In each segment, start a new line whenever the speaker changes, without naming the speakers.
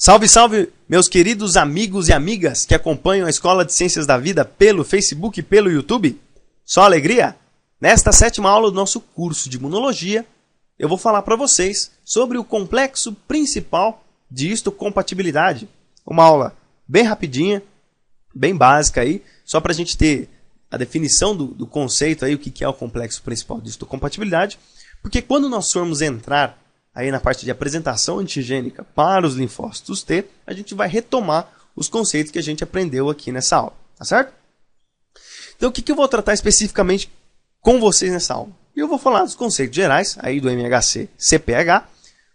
Salve, salve, meus queridos amigos e amigas que acompanham a Escola de Ciências da Vida pelo Facebook e pelo YouTube. Só alegria? Nesta 7ª aula do nosso curso de Imunologia, eu vou falar para vocês sobre o complexo principal de histocompatibilidade. Uma aula bem rapidinha, bem básica aí, só para a gente ter a definição do conceito aí, o que é o complexo principal de histocompatibilidade, porque quando nós formos entrar aí na parte de apresentação antigênica para os linfócitos T, a gente vai retomar os conceitos que a gente aprendeu aqui nessa aula, tá certo? Então, o que eu vou tratar especificamente com vocês nessa aula? Eu vou falar dos conceitos gerais aí do MHC-CpH.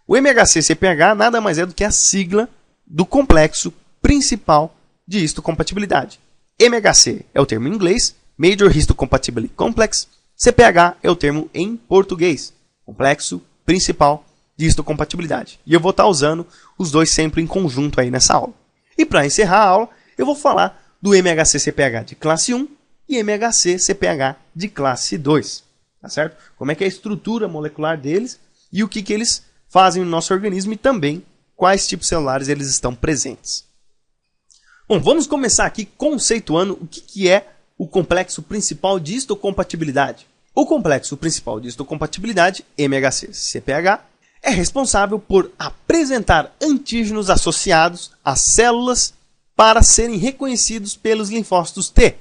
O MHC-CpH nada mais é do que a sigla do complexo principal de histocompatibilidade. MHC é o termo em inglês, Major Histocompatibility Complex. CpH é o termo em português, complexo principal de histocompatibilidade. E eu vou estar usando os dois sempre em conjunto aí nessa aula. E para encerrar a aula, eu vou falar do MHC-CpH de classe 1 e MHC-CpH de classe 2. Tá certo? Como é que é a estrutura molecular deles e o que eles fazem no nosso organismo e também quais tipos celulares eles estão presentes. Bom, vamos começar aqui conceituando o que é o complexo principal de histocompatibilidade. O complexo principal de histocompatibilidade, MHC-CpH, é responsável por apresentar antígenos associados às células para serem reconhecidos pelos linfócitos T,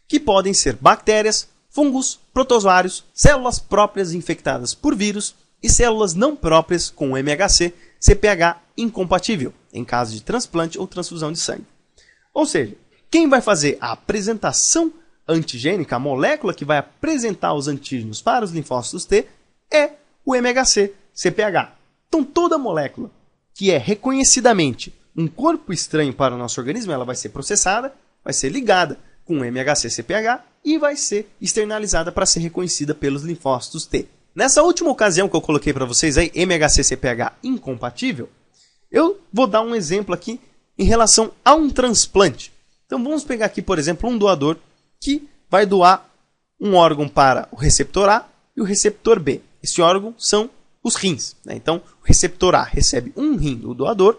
que podem ser bactérias, fungos, protozoários, células próprias infectadas por vírus e células não próprias com MHC-CpH incompatível, em caso de transplante ou transfusão de sangue. Ou seja, quem vai fazer a apresentação antigênica, a molécula que vai apresentar os antígenos para os linfócitos T, é o MHC-CpH. Então, toda molécula que é reconhecidamente um corpo estranho para o nosso organismo, ela vai ser processada, vai ser ligada com o MHC-CpH e vai ser externalizada para ser reconhecida pelos linfócitos T. Nessa última ocasião que eu coloquei para vocês aí, MHC-CpH incompatível, eu vou dar um exemplo aqui em relação a um transplante. Então vamos pegar aqui, por exemplo, um doador que vai doar um órgão para o receptor A e o receptor B. Esse órgão são os rins, né? Então o receptor A recebe um rim do doador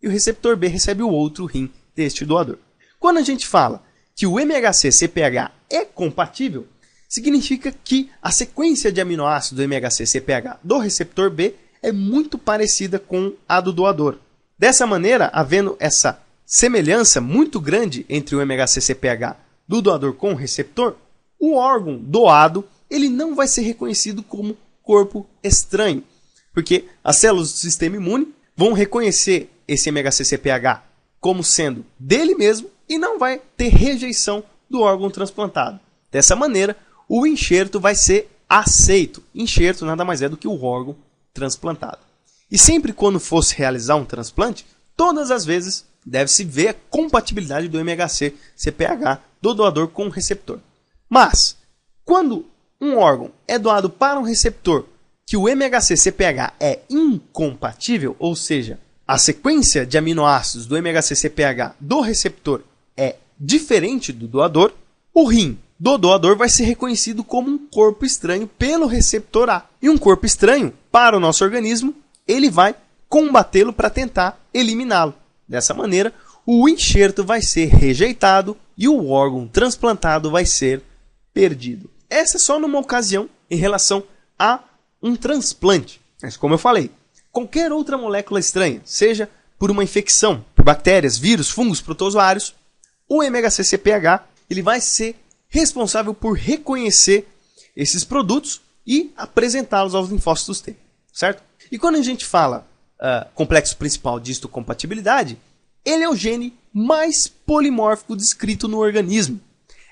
e o receptor B recebe o outro rim deste doador. Quando a gente fala que o MHC-CpH é compatível, significa que a sequência de aminoácidos do MHC-CpH do receptor B é muito parecida com a do doador. Dessa maneira, havendo essa semelhança muito grande entre o MHC-CpH do doador com o receptor, o órgão doado ele não vai ser reconhecido como corpo estranho, porque as células do sistema imune vão reconhecer esse MHC-CpH como sendo dele mesmo e não vai ter rejeição do órgão transplantado. Dessa maneira, o enxerto vai ser aceito. Enxerto nada mais é do que o órgão transplantado. E sempre quando fosse realizar um transplante, todas as vezes deve-se ver a compatibilidade do MHC-CpH do doador com o receptor. Mas, quando um órgão é doado para um receptor que o MHC-CpH é incompatível, ou seja, a sequência de aminoácidos do MHC-CpH do receptor é diferente do doador, o rim do doador vai ser reconhecido como um corpo estranho pelo receptor A. E um corpo estranho, para o nosso organismo, ele vai combatê-lo para tentar eliminá-lo. Dessa maneira, o enxerto vai ser rejeitado e o órgão transplantado vai ser perdido. Essa é só numa ocasião em relação a um transplante. Mas como eu falei, qualquer outra molécula estranha, seja por uma infecção, por bactérias, vírus, fungos, protozoários, o MHC-CpH ele vai ser responsável por reconhecer esses produtos e apresentá-los aos linfócitos T, certo? E quando a gente fala complexo principal de histocompatibilidade, ele é o gene mais polimórfico descrito no organismo.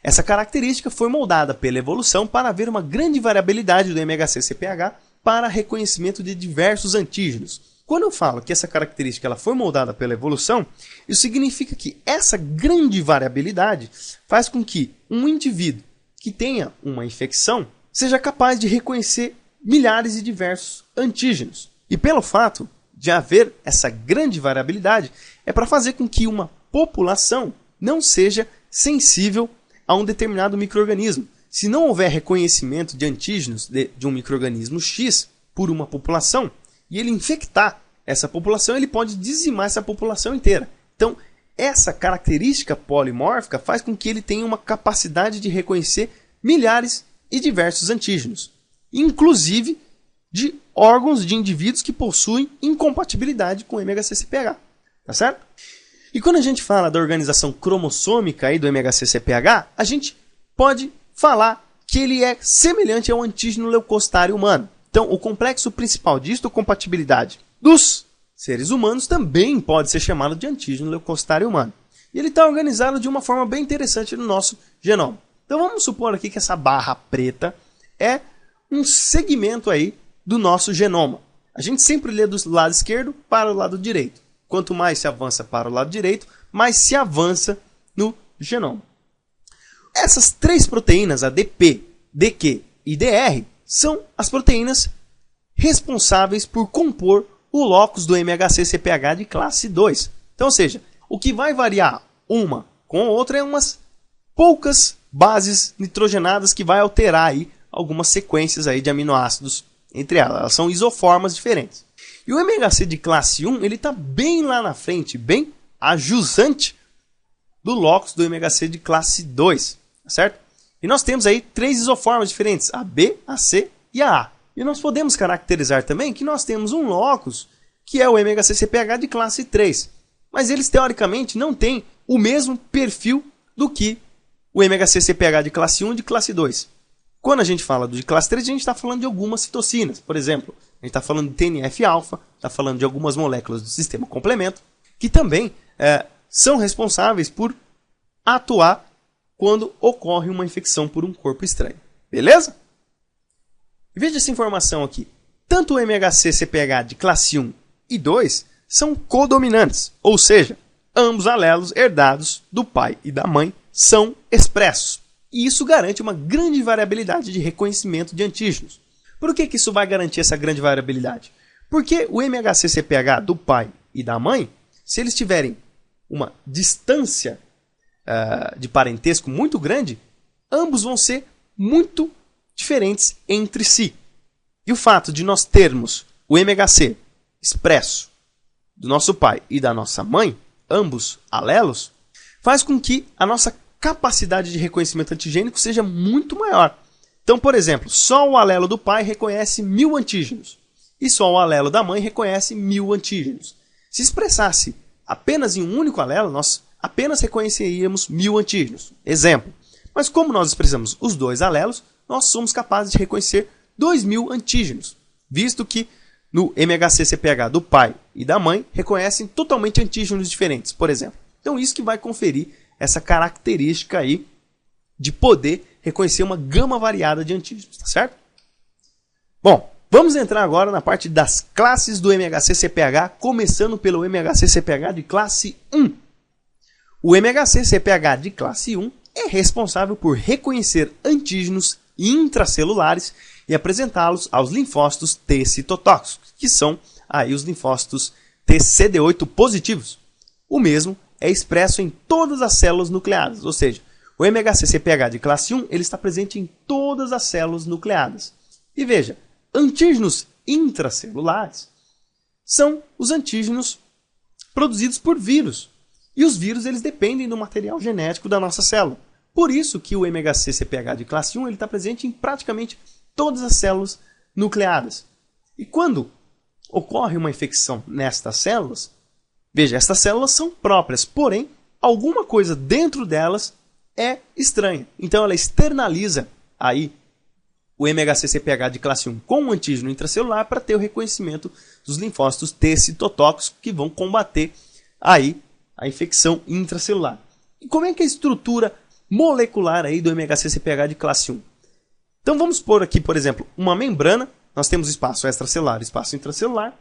Essa característica foi moldada pela evolução para haver uma grande variabilidade do MHC-CpH para reconhecimento de diversos antígenos. Quando eu falo que essa característica ela foi moldada pela evolução, isso significa que essa grande variabilidade faz com que um indivíduo que tenha uma infecção seja capaz de reconhecer milhares de diversos antígenos. E pelo fato de haver essa grande variabilidade, é para fazer com que uma população não seja sensível a um determinado micro-organismo. Se não houver reconhecimento de antígenos de um micro-organismo X por uma população, e ele infectar essa população, ele pode dizimar essa população inteira. Então, essa característica polimórfica faz com que ele tenha uma capacidade de reconhecer milhares e diversos antígenos, inclusive de órgãos de indivíduos que possuem incompatibilidade com o MHC-CPH. Tá certo? E quando a gente fala da organização cromossômica aí do MHC-CPH, a gente pode falar que ele é semelhante ao antígeno leucocitário humano. Então, o complexo principal de histocompatibilidade dos seres humanos também pode ser chamado de antígeno leucocitário humano. E ele está organizado de uma forma bem interessante no nosso genoma. Então, vamos supor aqui que essa barra preta é um segmento aí do nosso genoma. A gente sempre lê do lado esquerdo para o lado direito. Quanto mais se avança para o lado direito, mais se avança no genoma. Essas três proteínas, ADP, DQ e DR, são as proteínas responsáveis por compor o locus do MHC-CPH de classe 2. Então, ou seja, o que vai variar uma com a outra é umas poucas bases nitrogenadas que vai alterar aí algumas sequências aí de aminoácidos entre elas. Elas são isoformas diferentes. E o MHC de classe 1, ele está bem lá na frente, bem ajusante do locus do MHC de classe 2, certo? E nós temos aí três isoformas diferentes, a B, a C e a A. E nós podemos caracterizar também que nós temos um locus, que é o MHC-CPH de classe 3. Mas eles, teoricamente, não têm o mesmo perfil do que o MHC-CPH de classe 1 e de classe 2. Quando a gente fala de classe 3, a gente está falando de algumas citocinas. Por exemplo, a gente está falando de TNF-alfa, está falando de algumas moléculas do sistema complemento, que também são responsáveis por atuar quando ocorre uma infecção por um corpo estranho. Beleza? Veja essa informação aqui. Tanto o MHC-CPH de classe 1 e 2 são codominantes, ou seja, ambos alelos herdados do pai e da mãe são expressos. E isso garante uma grande variabilidade de reconhecimento de antígenos. Por que isso vai garantir essa grande variabilidade? Porque o MHC-CPH do pai e da mãe, se eles tiverem uma distância de parentesco muito grande, ambos vão ser muito diferentes entre si. E o fato de nós termos o MHC expresso do nosso pai e da nossa mãe, ambos alelos, faz com que a nossa capacidade de reconhecimento antigênico seja muito maior. Então, por exemplo, só o alelo do pai reconhece 1000 antígenos e só o alelo da mãe reconhece 1000 antígenos. Se expressasse apenas em um único alelo, nós apenas reconheceríamos 1000 antígenos. Exemplo. Mas como nós expressamos os dois alelos, nós somos capazes de reconhecer 2000 antígenos, visto que no MHC-CPH do pai e da mãe reconhecem totalmente antígenos diferentes, por exemplo. Então isso que vai conferir essa característica aí de poder reconhecer uma gama variada de antígenos, tá certo? Bom, vamos entrar agora na parte das classes do MHC-CPH, começando pelo MHC-CPH de classe 1. O MHC-CPH de classe 1 é responsável por reconhecer antígenos intracelulares e apresentá-los aos linfócitos T citotóxicos, que são aí os linfócitos TCD8 positivos. O mesmo é expresso em todas as células nucleadas, ou seja, o MHC-CPH de classe 1 ele está presente em todas as células nucleadas. E veja, antígenos intracelulares são os antígenos produzidos por vírus. E os vírus eles dependem do material genético da nossa célula. Por isso que o MHC-CPH de classe 1 ele está presente em praticamente todas as células nucleadas. E quando ocorre uma infecção nestas células, veja, estas células são próprias, porém, alguma coisa dentro delas é estranha. Então ela externaliza aí o MHC-CPH de classe 1 com um antígeno intracelular para ter o reconhecimento dos linfócitos T citotóxicos que vão combater aí a infecção intracelular. E como é que é a estrutura molecular aí do MHC-CPH de classe 1? Então vamos pôr aqui, por exemplo, uma membrana. Nós temos espaço extracelular e espaço intracelular.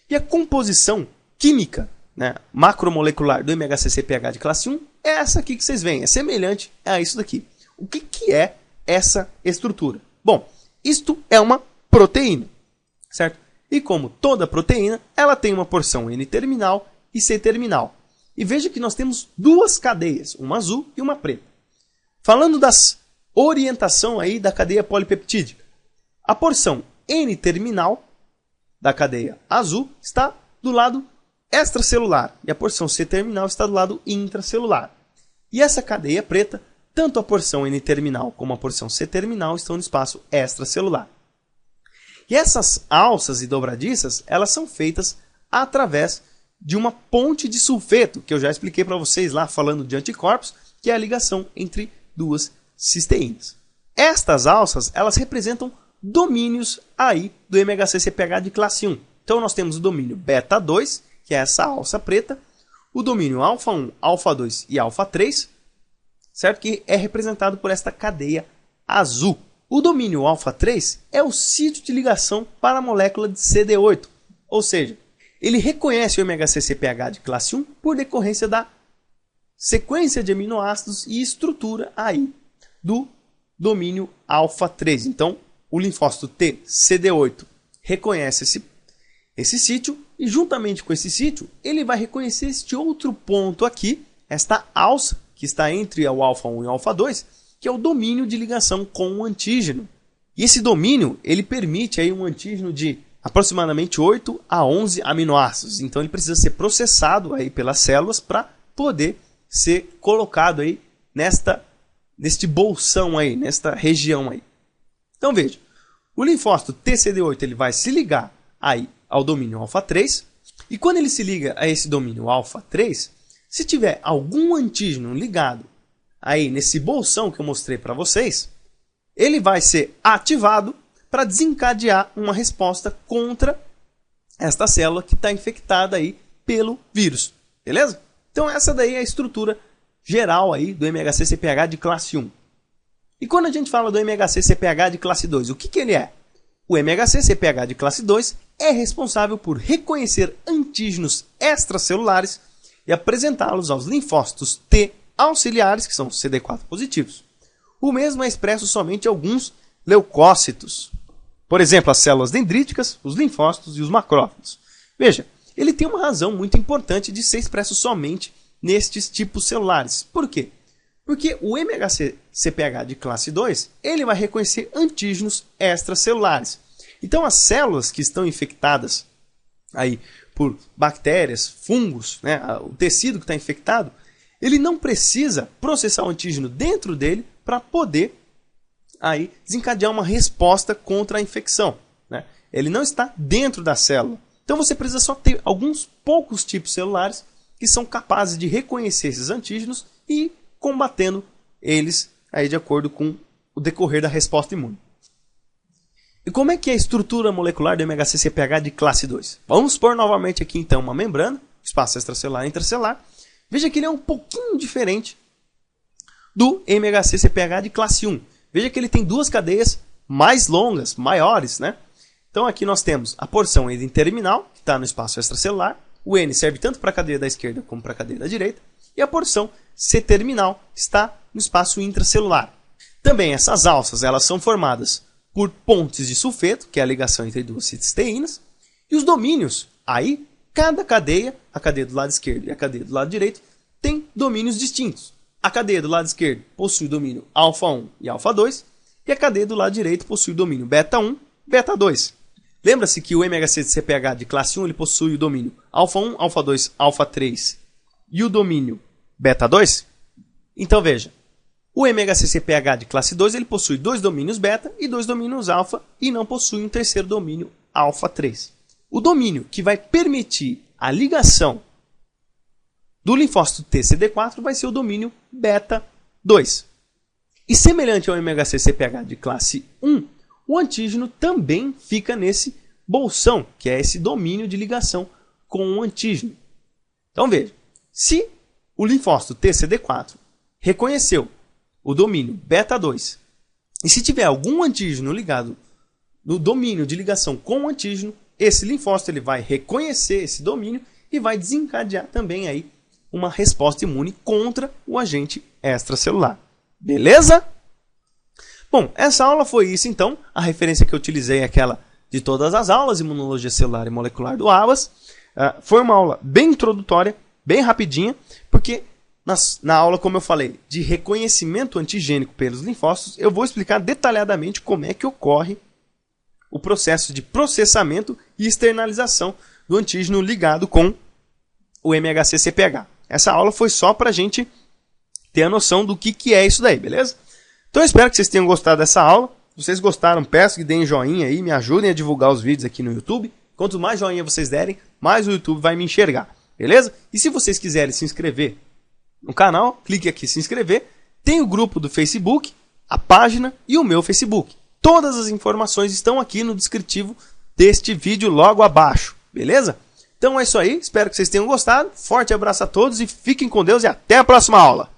E a composição química, né, macromolecular do MHC-CPH de classe 1 é essa aqui que vocês veem. É semelhante a isso daqui. O que é essa estrutura? Bom, isto é uma proteína, certo? E como toda proteína, ela tem uma porção N-terminal e C-terminal. E veja que nós temos duas cadeias, uma azul e uma preta. Falando das orientação aí da cadeia polipeptídica, a porção N-terminal da cadeia azul está do lado extracelular e a porção C-terminal está do lado intracelular. E essa cadeia preta, tanto a porção N-terminal como a porção C-terminal estão no espaço extracelular. E essas alças e dobradiças, elas são feitas através de uma ponte de sulfeto, que eu já expliquei para vocês lá falando de anticorpos, que é a ligação entre duas cisteínas. Estas alças, elas representam domínios aí do MHC-CPH de classe 1. Então nós temos o domínio beta 2, que é essa alça preta, o domínio alfa 1, alfa 2 e alfa 3, certo? Que é representado por esta cadeia azul. O domínio alfa 3 é o sítio de ligação para a molécula de CD8, ou seja, ele reconhece o MHC-CPH de classe 1 por decorrência da sequência de aminoácidos e estrutura aí do domínio alfa 3. Então, o linfócito T, CD8, reconhece esse sítio e juntamente com esse sítio, ele vai reconhecer este outro ponto aqui, esta alça que está entre o alfa 1 e o alfa 2, que é o domínio de ligação com o antígeno. E esse domínio, ele permite aí um antígeno de aproximadamente 8 a 11 aminoácidos. Então ele precisa ser processado aí pelas células para poder ser colocado aí neste bolsão aí, nesta região aí. Então veja, o linfócito TCD8 ele vai se ligar aí ao domínio alfa 3, e quando ele se liga a esse domínio alfa 3, se tiver algum antígeno ligado aí nesse bolsão que eu mostrei para vocês, ele vai ser ativado para desencadear uma resposta contra esta célula que está infectada aí pelo vírus, beleza? Então essa daí é a estrutura geral aí do MHC-CPH de classe 1. E quando a gente fala do MHC-CPH de classe 2, o que ele é? O MHC-CPH de classe 2 é responsável por reconhecer antígenos extracelulares e apresentá-los aos linfócitos T auxiliares, que são CD4 positivos. O mesmo é expresso somente em alguns leucócitos. Por exemplo, as células dendríticas, os linfócitos e os macrófagos. Veja, ele tem uma razão muito importante de ser expresso somente nestes tipos celulares. Por quê? Porque o MHC-CPH de classe 2, ele vai reconhecer antígenos extracelulares. Então as células que estão infectadas aí por bactérias, fungos, né, o tecido que está infectado, ele não precisa processar o antígeno dentro dele para poder aí desencadear uma resposta contra a infecção, né? Ele não está dentro da célula. Então você precisa só ter alguns poucos tipos celulares que são capazes de reconhecer esses antígenos e combatendo eles aí de acordo com o decorrer da resposta imune. E como é que é a estrutura molecular do MHC-CPH de classe 2? Vamos supor novamente aqui então uma membrana, espaço extracelular e intracelular. Veja que ele é um pouquinho diferente do MHC-CPH de classe 1. Veja que ele tem duas cadeias mais longas, maiores, né? Então aqui nós temos a porção N-terminal, que está no espaço extracelular. O N serve tanto para a cadeia da esquerda como para a cadeia da direita. E a porção C-terminal está no espaço intracelular. Também essas alças elas são formadas por pontes de sulfeto, que é a ligação entre duas cisteínas. E os domínios, aí, cada cadeia, a cadeia do lado esquerdo e a cadeia do lado direito, tem domínios distintos. A cadeia do lado esquerdo possui o domínio alfa 1 e alfa 2, e a cadeia do lado direito possui o domínio beta 1 e beta 2. Lembra-se que o MHC-CPH de classe 1 ele possui o domínio alfa 1, alfa 2, alfa 3 e o domínio beta 2? Então veja, o MHC-CPH de classe 2 ele possui dois domínios beta e dois domínios alfa e não possui um terceiro domínio alfa 3. O domínio que vai permitir a ligação do linfócito TCD4 vai ser o domínio beta 2. E semelhante ao MHC-CPH de classe 1, o antígeno também fica nesse bolsão, que é esse domínio de ligação com o antígeno. Então veja, se o linfócito TCD4 reconheceu o domínio beta 2, e se tiver algum antígeno ligado no domínio de ligação com o antígeno, esse linfócito ele vai reconhecer esse domínio e vai desencadear também aí uma resposta imune contra o agente extracelular. Beleza? Bom, essa aula foi isso então. A referência que eu utilizei é aquela de todas as aulas, Imunologia Celular e Molecular do ABAS. Foi uma aula bem introdutória, bem rapidinha, porque na aula, como eu falei, de reconhecimento antigênico pelos linfócitos, eu vou explicar detalhadamente como é que ocorre o processo de processamento e externalização do antígeno ligado com o MHC-CPH. Essa aula foi só para a gente ter a noção do que é isso daí, beleza? Então eu espero que vocês tenham gostado dessa aula. Se vocês gostaram, peço que deem joinha aí, me ajudem a divulgar os vídeos aqui no YouTube. Quanto mais joinha vocês derem, mais o YouTube vai me enxergar, beleza? E se vocês quiserem se inscrever no canal, clique aqui em se inscrever. Tem o grupo do Facebook, a página e o meu Facebook. Todas as informações estão aqui no descritivo deste vídeo logo abaixo, beleza? Então é isso aí, espero que vocês tenham gostado. Forte abraço a todos e fiquem com Deus e até a próxima aula.